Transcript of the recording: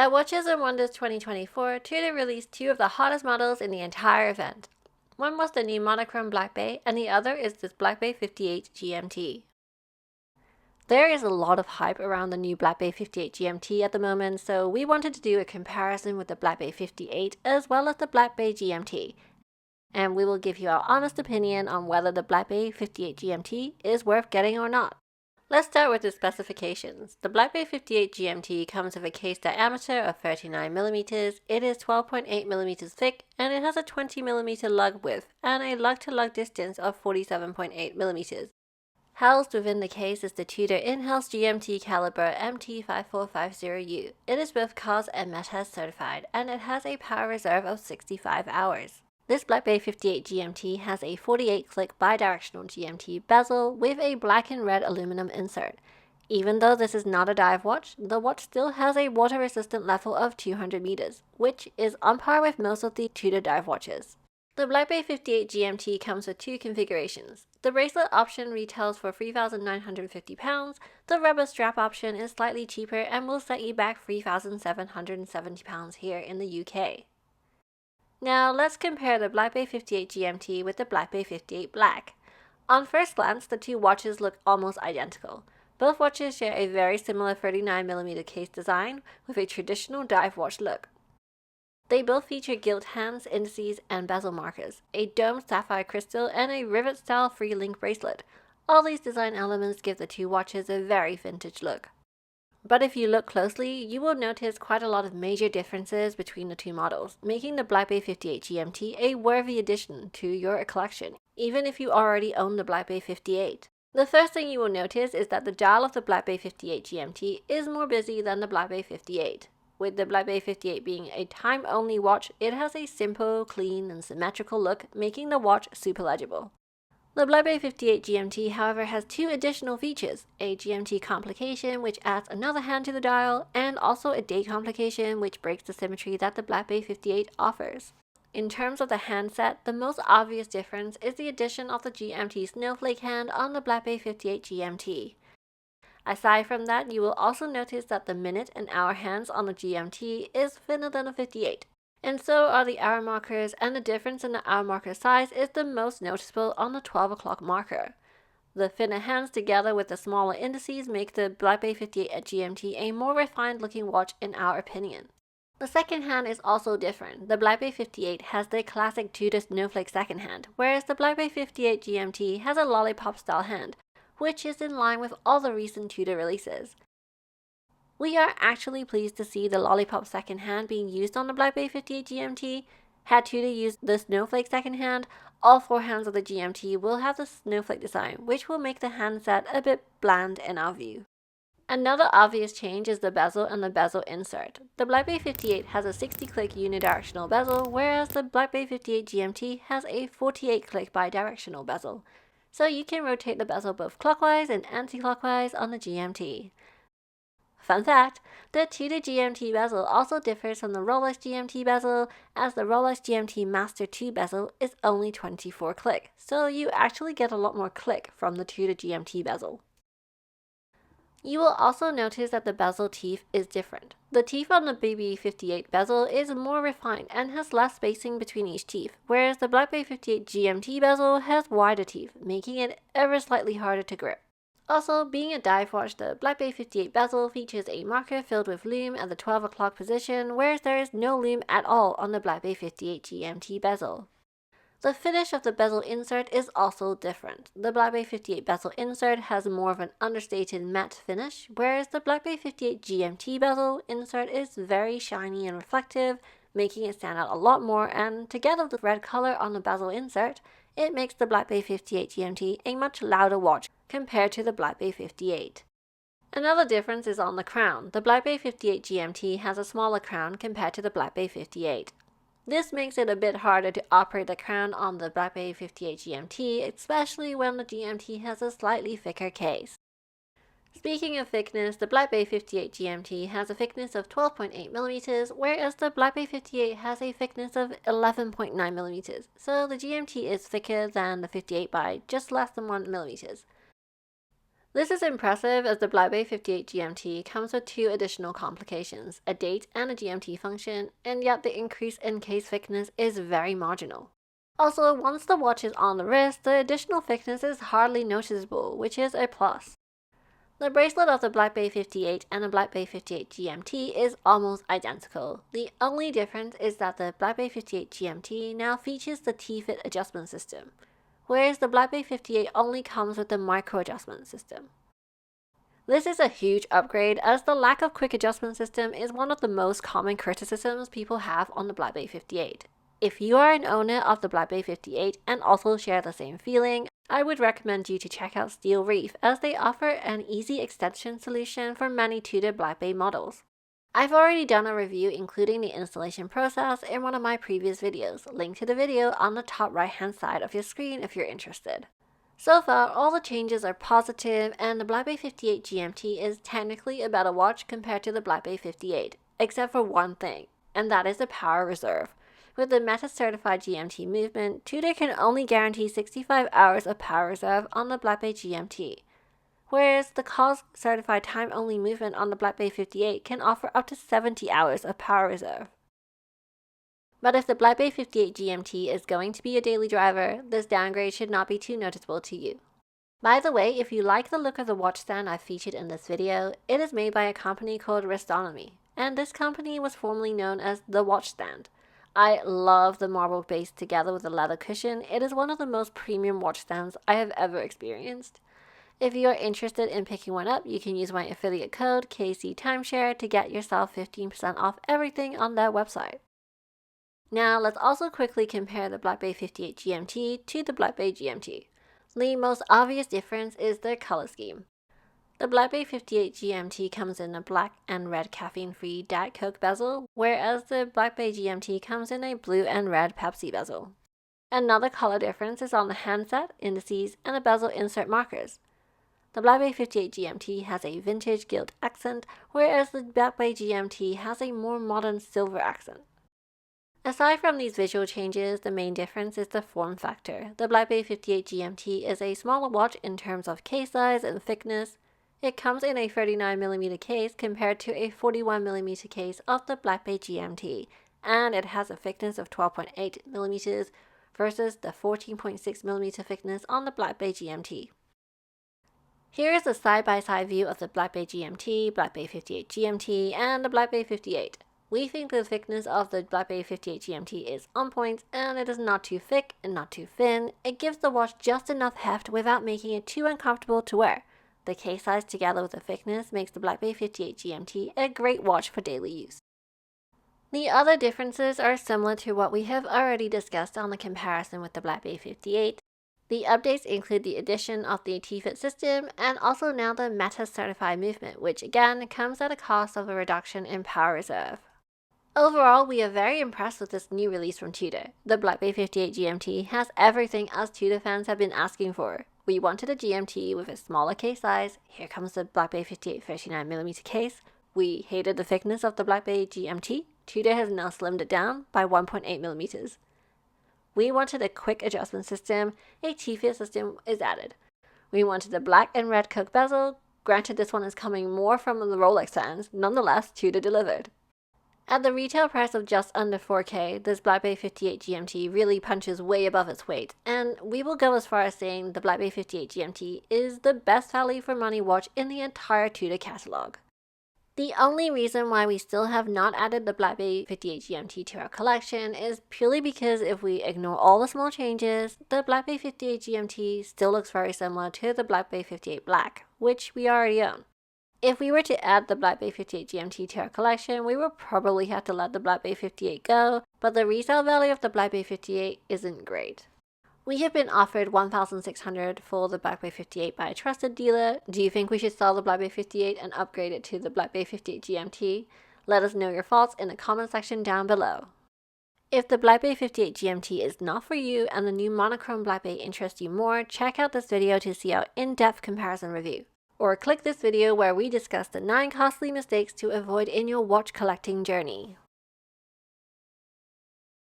At Watches and Wonders 2024, Tudor released two of the hottest models in the entire event. One was the new monochrome BlackBay, and the other is this BlackBay58 GMT. There is a lot of hype around the new BlackBay58 GMT at the moment, so we wanted to do a comparison with the BlackBay58 as well as the BlackBay GMT, and we will give you our honest opinion on whether the BlackBay58 GMT is worth getting or not. Let's start with the specifications. The BlackBay58 GMT comes with a case diameter of 39mm, it is 12.8mm thick, and it has a 20mm lug width and a lug-to-lug distance of 47.8mm. Housed within the case is the Tudor in-house GMT caliber MT5450U. It is both COS and METAS certified, and it has a power reserve of 65 hours. This BlackBay58 GMT has a 48-click bidirectional GMT bezel with a black and red aluminum insert. Even though this is not a dive watch, the watch still has a water-resistant level of 200 meters, which is on par with most of the Tudor dive watches. The BlackBay58 GMT comes with two configurations. The bracelet option retails for £3,950, the rubber strap option is slightly cheaper and will set you back £3,770 here in the UK. Now let's compare the BlackBay58 GMT with the BlackBay58 Black. On first glance, the two watches look almost identical. Both watches share a very similar 39mm case design with a traditional dive watch look. They both feature gilt hands, indices, and bezel markers, a domed sapphire crystal, and a rivet-style free-link bracelet. All these design elements give the two watches a very vintage look. But if you look closely, you will notice quite a lot of major differences between the two models, making the BlackBay58 GMT a worthy addition to your collection, even if you already own the BlackBay58. The first thing you will notice is that the dial of the BlackBay58 GMT is more busy than the BlackBay58. With the BlackBay58 being a time-only watch, it has a simple, clean, and symmetrical look, making the watch super legible. The BlackBay58 GMT, however, has two additional features, a GMT complication which adds another hand to the dial, and also a date complication which breaks the symmetry that the BlackBay58 offers. In terms of the handset, the most obvious difference is the addition of the GMT snowflake hand on the BlackBay58 GMT. Aside from that, you will also notice that the minute and hour hands on the GMT is thinner than the 58. And so are the hour markers, and the difference in the hour marker size is the most noticeable on the 12 o'clock marker. The thinner hands together with the smaller indices make the BlackBay58 GMT a more refined looking watch in our opinion. The second hand is also different. The BlackBay58 has the classic Tudor snowflake second hand, whereas the BlackBay58 GMT has a lollipop style hand, which is in line with all the recent Tudor releases. We are actually pleased to see the lollipop second hand being used on the BlackBay58 GMT. Had Tudor used the snowflake second hand, all four hands of the GMT will have the snowflake design, which will make the handset a bit bland in our view. Another obvious change is the bezel and the bezel insert. The BlackBay58 has a 60-click unidirectional bezel, whereas the BlackBay58 GMT has a 48-click bidirectional bezel. So you can rotate the bezel both clockwise and anti-clockwise on the GMT. Fun fact, the Tudor GMT bezel also differs from the Rolex GMT bezel, as the Rolex GMT Master 2 bezel is only 24 click, so you actually get a lot more click from the Tudor GMT bezel. You will also notice that the bezel teeth is different. The teeth on the BB58 bezel is more refined and has less spacing between each teeth, whereas the BlackBay58 GMT bezel has wider teeth, making it ever slightly harder to grip. Also, being a dive watch, the BlackBay58 bezel features a marker filled with lume at the 12 o'clock position, whereas there is no lume at all on the BlackBay58 GMT bezel. The finish of the bezel insert is also different. The BlackBay58 bezel insert has more of an understated matte finish, whereas the BlackBay58 GMT bezel insert is very shiny and reflective, making it stand out a lot more, and together with the red color on the bezel insert, it makes the BlackBay58 GMT a much louder watch compared to the BlackBay58. Another difference is on the crown. The BlackBay58 GMT has a smaller crown compared to the BlackBay58. This makes it a bit harder to operate the crown on the BlackBay58 GMT, especially when the GMT has a slightly thicker case. Speaking of thickness, the BlackBay58 GMT has a thickness of 12.8mm, whereas the BlackBay58 has a thickness of 11.9mm, so the GMT is thicker than the 58 by just less than 1mm. This is impressive as the BlackBay58 GMT comes with two additional complications, a date and a GMT function, and yet the increase in case thickness is very marginal. Also, once the watch is on the wrist, the additional thickness is hardly noticeable, which is a plus. The bracelet of the BlackBay58 and the BlackBay58 GMT is almost identical. The only difference is that the BlackBay58 GMT now features the T-Fit adjustment system, whereas the BlackBay58 only comes with the micro adjustment system. This is a huge upgrade as the lack of quick adjustment system is one of the most common criticisms people have on the BlackBay58. If you are an owner of the BlackBay58 and also share the same feeling, I would recommend you to check out Steel Reef as they offer an easy extension solution for many Tudor BlackBay models. I've already done a review including the installation process in one of my previous videos, link to the video on the top right hand side of your screen if you're interested. So far, all the changes are positive and the BlackBay58 GMT is technically a better watch compared to the BlackBay58, except for one thing, and that is the power reserve. With the Meta-certified GMT movement, Tudor can only guarantee 65 hours of power reserve on the BlackBay GMT, whereas the COS-certified time-only movement on the BlackBay58 can offer up to 70 hours of power reserve. But if the BlackBay58 GMT is going to be a daily driver, this downgrade should not be too noticeable to you. By the way, if you like the look of the watch stand I featured in this video, it is made by a company called Wristonomy, and this company was formerly known as The Watch Stand. I love the marble base together with the leather cushion. It is one of the most premium watch stands I have ever experienced. If you are interested in picking one up, you can use my affiliate code KCTimeshare to get yourself 15% off everything on their website. Now let's also quickly compare the BlackBay58 GMT to the BlackBay GMT. The most obvious difference is their color scheme. The BlackBay58 GMT comes in a black and red caffeine-free Diet Coke bezel, whereas the BlackBay GMT comes in a blue and red Pepsi bezel. Another color difference is on the handset, indices, and the bezel insert markers. The BlackBay58 GMT has a vintage gilt accent, whereas the BlackBay GMT has a more modern silver accent. Aside from these visual changes, the main difference is the form factor. The BlackBay58 GMT is a smaller watch in terms of case size and thickness. It comes in a 39mm case compared to a 41mm case of the BlackBay GMT, and it has a thickness of 12.8mm versus the 14.6mm thickness on the BlackBay GMT. Here is a side-by-side view of the BlackBay GMT, BlackBay58 GMT, and the BlackBay58. We think the thickness of the BlackBay58 GMT is on point, and it is not too thick and not too thin. It gives the watch just enough heft without making it too uncomfortable to wear. The case size together with the thickness makes the BlackBay58 GMT a great watch for daily use. The other differences are similar to what we have already discussed on the comparison with the BlackBay58. The updates include the addition of the T-Fit system and also now the Meta-certified movement, which again comes at a cost of a reduction in power reserve. Overall, we are very impressed with this new release from Tudor. The BlackBay58 GMT has everything us Tudor fans have been asking for. We wanted a GMT with a smaller case size. Here comes the BlackBay58 39mm case. We hated the thickness of the BlackBay GMT. Tudor has now slimmed it down by 1.8mm. We wanted a quick adjustment system. A T-Fit system is added. We wanted a black and red Coke bezel. Granted, this one is coming more from the Rolex fans. Nonetheless, Tudor delivered. At the retail price of just under 4K, this BlackBay58 GMT really punches way above its weight, and we will go as far as saying the BlackBay58 GMT is the best value for money watch in the entire Tudor catalog. The only reason why we still have not added the BlackBay58 GMT to our collection is purely because if we ignore all the small changes, the BlackBay58 GMT still looks very similar to the BlackBay58 Black, which we already own. If we were to add the BlackBay58 GMT to our collection, we would probably have to let the BlackBay58 go, but the resale value of the BlackBay58 isn't great. We have been offered $1,600 for the BlackBay58 by a trusted dealer. Do you think we should sell the BlackBay58 and upgrade it to the BlackBay58 GMT? Let us know your thoughts in the comment section down below. If the BlackBay58 GMT is not for you and the new monochrome BlackBay interests you more, check out this video to see our in-depth comparison review. Or click this video where we discuss the 9 costly mistakes to avoid in your watch collecting journey.